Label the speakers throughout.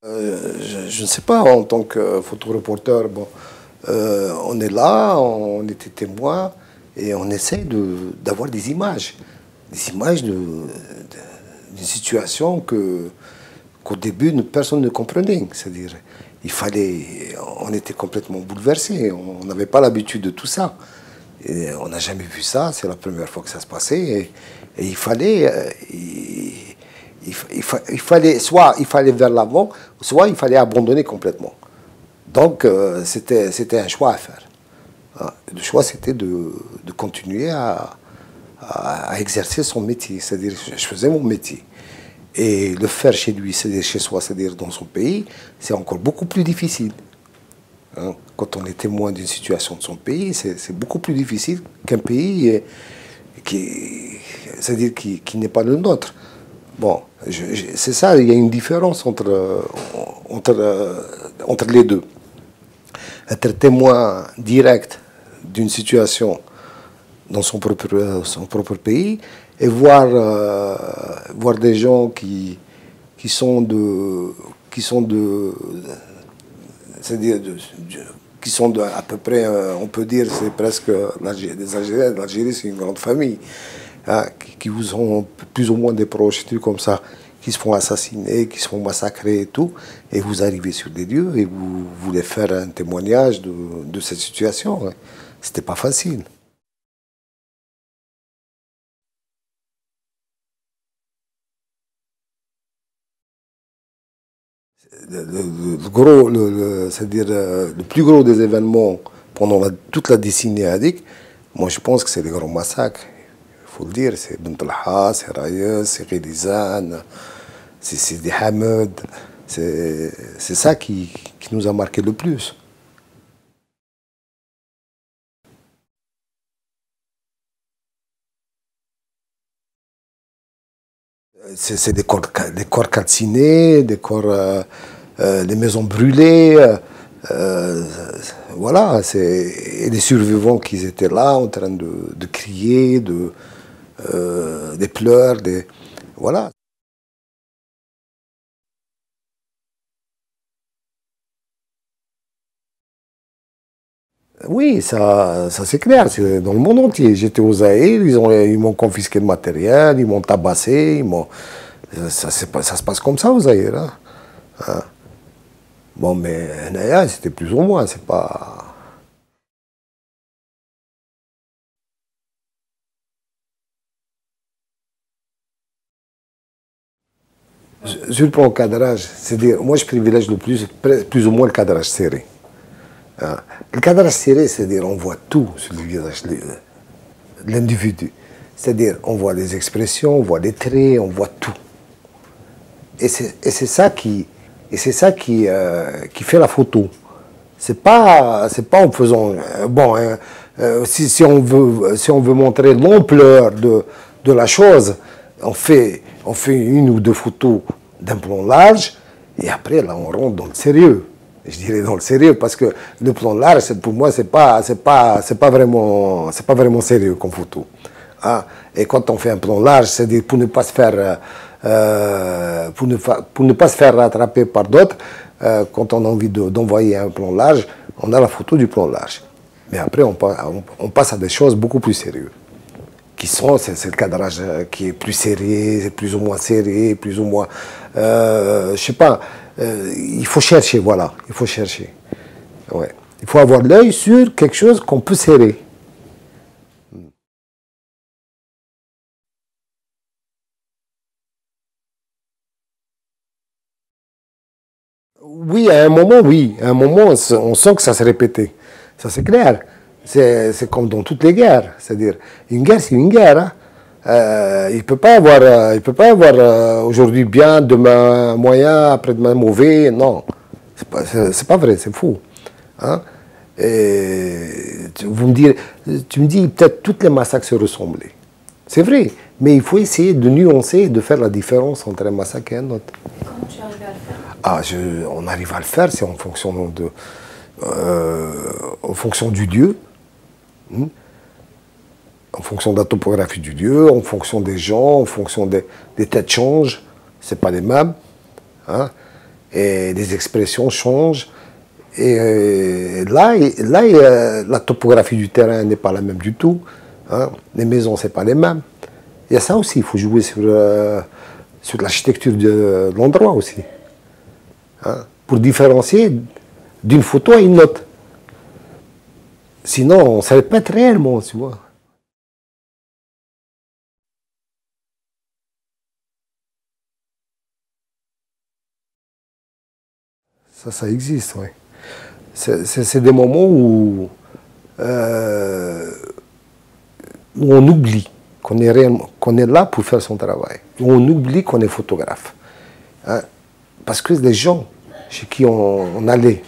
Speaker 1: Je ne sais pas, en tant que photoreporter, bon, on est là, on était témoin et on essaie d'avoir des images d'une situation qu'au début personne ne comprenait. C'est-à-dire, on était complètement bouleversés, on n'avait pas l'habitude de tout ça. Et on n'a jamais vu ça, c'est la première fois que ça se passait. Et il fallait, soit il fallait vers l'avant, soit il fallait abandonner complètement. Donc c'était un choix à faire. Le choix, c'était de continuer à exercer son métier, c'est-à-dire je faisais mon métier. Et le faire chez lui, c'est-à-dire chez soi, c'est-à-dire dans son pays, c'est encore beaucoup plus difficile. Quand on est témoin d'une situation de son pays, c'est beaucoup plus difficile qu'un pays c'est-à-dire qui n'est pas le nôtre. Bon, c'est ça, il y a une différence entre les deux. Être témoin direct d'une situation dans son propre pays et voir des gens qui sont à peu près, on peut dire, c'est presque des Algériens. L'Algérie, c'est une grande famille, qui vous ont plus ou moins des proches, des trucs comme ça, qui se font assassiner, qui se font massacrer et tout, et vous arrivez sur des lieux et vous voulez faire un témoignage de cette situation. C'était pas facile. C'est-à-dire le plus gros des événements pendant toute la décennie hadith, moi je pense que c'est les grands massacres. Il faut le dire, c'est Bent Belha, c'est Rayes, c'est Ghilizan, c'est Sidi Hamed. C'est ça qui nous a marqué le plus. C'est des corps calcinés, des maisons brûlées. Voilà, et les survivants qui étaient là en train de crier, des pleurs, voilà. Oui, ça c'est clair, c'est dans le monde entier. J'étais aux Zaïre, ils m'ont confisqué le matériel, ils m'ont tabassé, ça se passe comme ça aux Zaïre. Hein. Bon, mais Naya, c'était plus ou moins, c'est pas... Sur le plan cadrage, c'est-à-dire, moi je privilège le plus ou moins le cadrage serré. Le cadrage serré, c'est-à-dire, on voit tout sur le visage de l'individu. C'est-à-dire, on voit les expressions, on voit les traits, on voit tout. Et c'est ça qui fait la photo. C'est pas en faisant... bon, si on veut montrer l'ampleur de la chose, on fait une ou deux photos d'un plan large, et après, là, on rentre dans le sérieux. Je dirais dans le sérieux, parce que le plan large, pour moi, c'est pas vraiment sérieux comme photo. Et quand on fait un plan large, c'est-à-dire pour ne pas se faire... pour ne pas se faire rattraper par d'autres, quand on a envie d'envoyer un plan large, on a la photo du plan large. Mais après, on passe à des choses beaucoup plus sérieuses. C'est le cadrage qui est plus serré, plus ou moins serré, plus ou moins... je sais pas, il faut chercher, voilà, il faut chercher. Ouais. Il faut avoir l'œil sur quelque chose qu'on peut serrer. Oui, à un moment, oui. À un moment, on sent que ça s'est répété. Ça, c'est clair. C'est comme dans toutes les guerres. C'est-à-dire, une guerre, c'est une guerre. Hein. Il ne peut pas avoir, aujourd'hui bien, demain moyen, après-demain mauvais. Non, c'est pas vrai, c'est fou. Hein. Et tu me dis peut-être toutes les massacres se ressemblaient. C'est vrai, mais il faut essayer de nuancer et de faire la différence entre un massacre et un autre.
Speaker 2: Comment tu arrives à le faire?
Speaker 1: On arrive à le faire, c'est en fonction du lieu, en fonction de la topographie du lieu, en fonction des gens, en fonction des têtes changent, c'est pas les mêmes. Hein. et les expressions changent. Et là, la topographie du terrain n'est pas la même du tout. Hein. Les maisons, c'est pas les mêmes. Il y a ça aussi, il faut jouer sur l'architecture de l'endroit aussi. Hein, pour différencier d'une photo à une autre. Sinon, on ne se répète réellement, tu vois. Ça existe, oui. C'est des moments euh, où on oublie qu'on est là pour faire son travail. Où on oublie qu'on est photographe. Hein. Parce que les gens chez qui on allait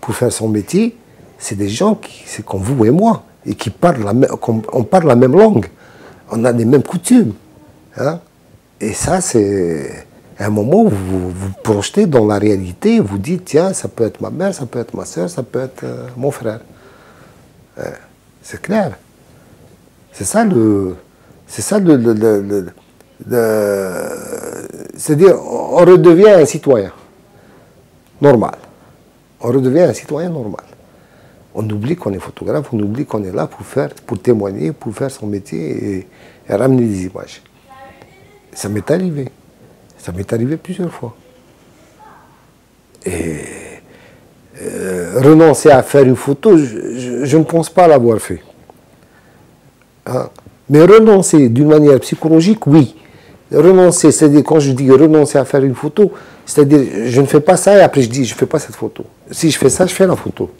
Speaker 1: pour faire son métier, c'est des gens c'est comme vous et moi, et qui parlent on parle la même langue. On a les mêmes coutumes. Hein. Et ça, c'est un moment où vous vous projetez dans la réalité, vous dites, tiens, ça peut être ma mère, ça peut être ma soeur, ça peut être mon frère. C'est clair. C'est ça c'est-à-dire, on redevient un citoyen normal. On redevient un citoyen normal. On oublie qu'on est photographe, on oublie qu'on est là pour témoigner, pour faire son métier et ramener des images. Ça m'est arrivé. Ça m'est arrivé plusieurs fois. Et renoncer à faire une photo, je ne pense pas l'avoir fait. Hein? Mais renoncer d'une manière psychologique, oui. Renoncer, c'est-à-dire quand je dis renoncer à faire une photo, c'est-à-dire je ne fais pas ça et après je dis je ne fais pas cette photo. Si je fais ça, je fais la photo.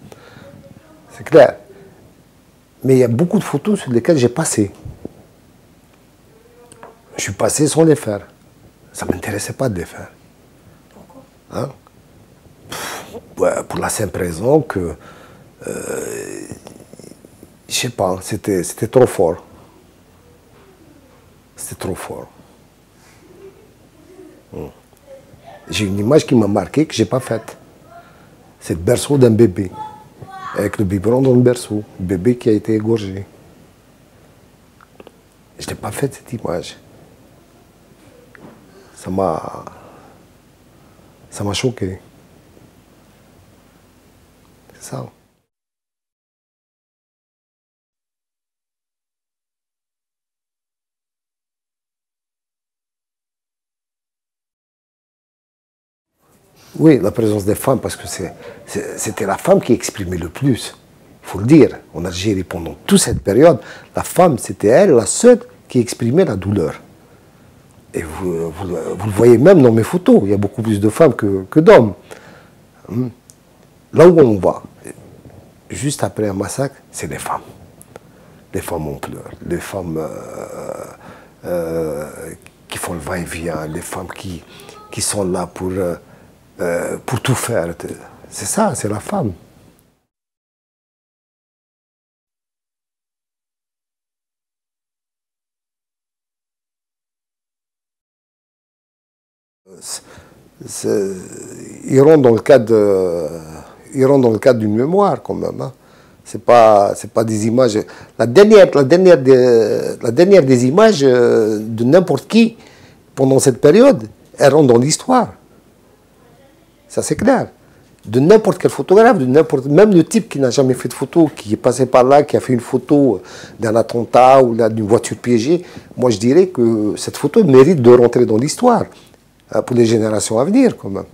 Speaker 1: C'est clair. Mais il y a beaucoup de photos sur lesquelles j'ai passé. Je suis passé sans les faire. Ça ne m'intéressait pas de les faire.
Speaker 2: Pourquoi?
Speaker 1: Hein? Pour la simple raison que, je sais pas, c'était trop fort. C'était trop fort. J'ai une image qui m'a marqué que je n'ai pas faite. C'est le berceau d'un bébé, avec le biberon dans le berceau, le bébé qui a été égorgé. Je n'ai pas faite cette image. Ça m'a choqué. C'est ça. Oui, la présence des femmes, parce que c'était la femme qui exprimait le plus. Il faut le dire. En Algérie, pendant toute cette période, la femme, c'était elle, la seule, qui exprimait la douleur. Et vous le voyez même dans mes photos, il y a beaucoup plus de femmes que d'hommes. Là où on va, juste après un massacre, c'est les femmes. Les femmes en pleurs, les femmes qui font le va-et-vient, les femmes qui sont là pour tout faire. C'est ça, c'est la femme. Ils rentrent dans le cadre d'une mémoire quand même. Hein. C'est pas des images. La dernière des images de n'importe qui pendant cette période, elle rentre dans l'histoire. Ça c'est clair. De n'importe quel photographe, même le type qui n'a jamais fait de photo, qui est passé par là, qui a fait une photo d'un attentat ou d'une voiture piégée, moi je dirais que cette photo mérite de rentrer dans l'histoire pour les générations à venir quand même.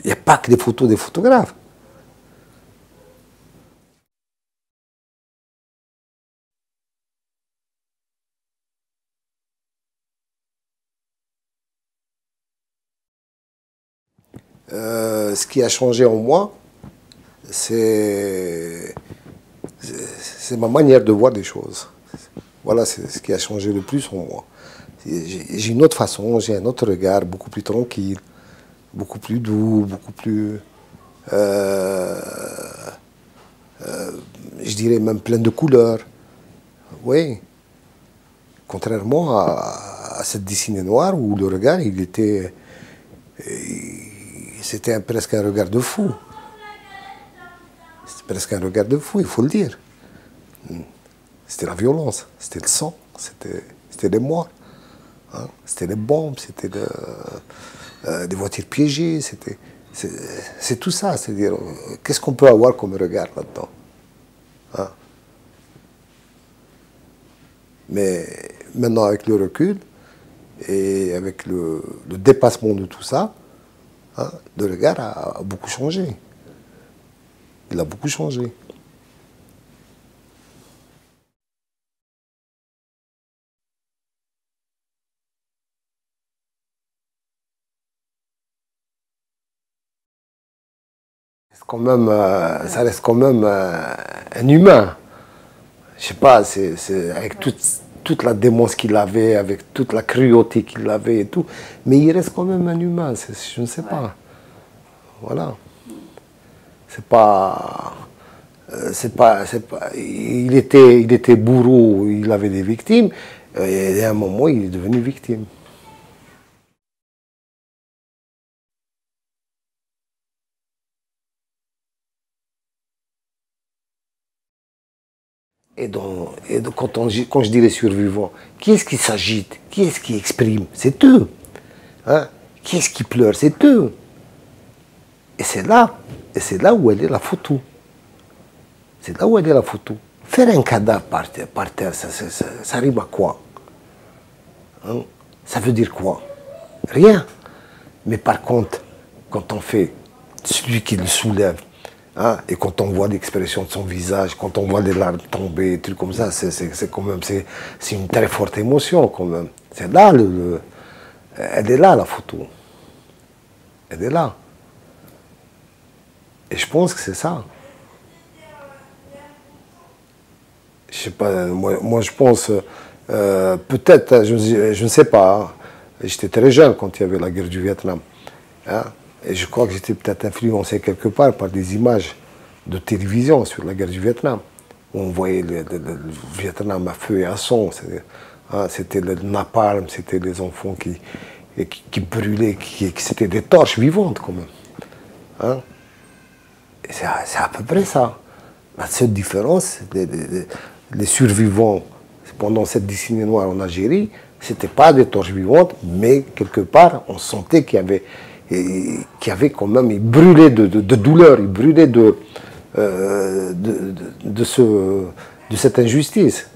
Speaker 1: Il n'y a pas que les photos des photographes. Ce qui a changé en moi, c'est ma manière de voir des choses. Voilà, c'est ce qui a changé le plus en moi. J'ai une autre façon, j'ai un autre regard, beaucoup plus tranquille, beaucoup plus doux, beaucoup plus, je dirais même plein de couleurs. Oui, contrairement à cette dessinée noire où le regard, c'était presque un regard de fou. C'était presque un regard de fou, il faut le dire. C'était la violence, c'était le sang, c'était les morts, hein, c'était les bombes, c'était des voitures piégées, C'est tout ça, c'est-à-dire, qu'est-ce qu'on peut avoir comme regard là-dedans, hein? Mais maintenant, avec le recul et avec le dépassement de tout ça, hein, le regard a beaucoup changé. Il a beaucoup changé. Quand même, ça reste quand même un humain. Je sais pas, avec toute la démence qu'il avait, avec toute la cruauté qu'il avait et tout, mais il reste quand même un humain, je ne sais pas. Voilà. Il était bourreau, il avait des victimes, et à un moment, il est devenu victime. Quand je dis les survivants, qui est-ce qui s'agite? Qui est-ce qui exprime? C'est eux. Hein? Qui est-ce qui pleure? C'est eux. Et c'est là où elle est la photo. C'est là où elle est la photo. Faire un cadavre par terre, ça rime à quoi? Hein? Ça veut dire quoi? Rien. Mais par contre, quand on fait celui qui le soulève, hein, et quand on voit l'expression de son visage, quand on voit les larmes tomber, des trucs comme ça, c'est quand même, c'est une très forte émotion quand même. C'est là, elle est là la photo. Elle est là. Et je pense que c'est ça. Je sais pas, moi je pense, peut-être, je ne sais pas, hein. J'étais très jeune quand il y avait la guerre du Vietnam. Hein, et je crois que j'étais peut-être influencé quelque part par des images de télévision sur la guerre du Vietnam, où on voyait le Vietnam à feu et à sang. Hein, c'était le napalm, c'était les enfants qui brûlaient, c'était des torches vivantes quand même. Hein. C'est à peu près ça. La seule différence, les survivants pendant cette décennie noire en Algérie, ce n'étaient pas des torches vivantes, mais quelque part, on sentait qu'il y avait quand même, ils brûlaient de douleur, ils brûlaient de cette injustice.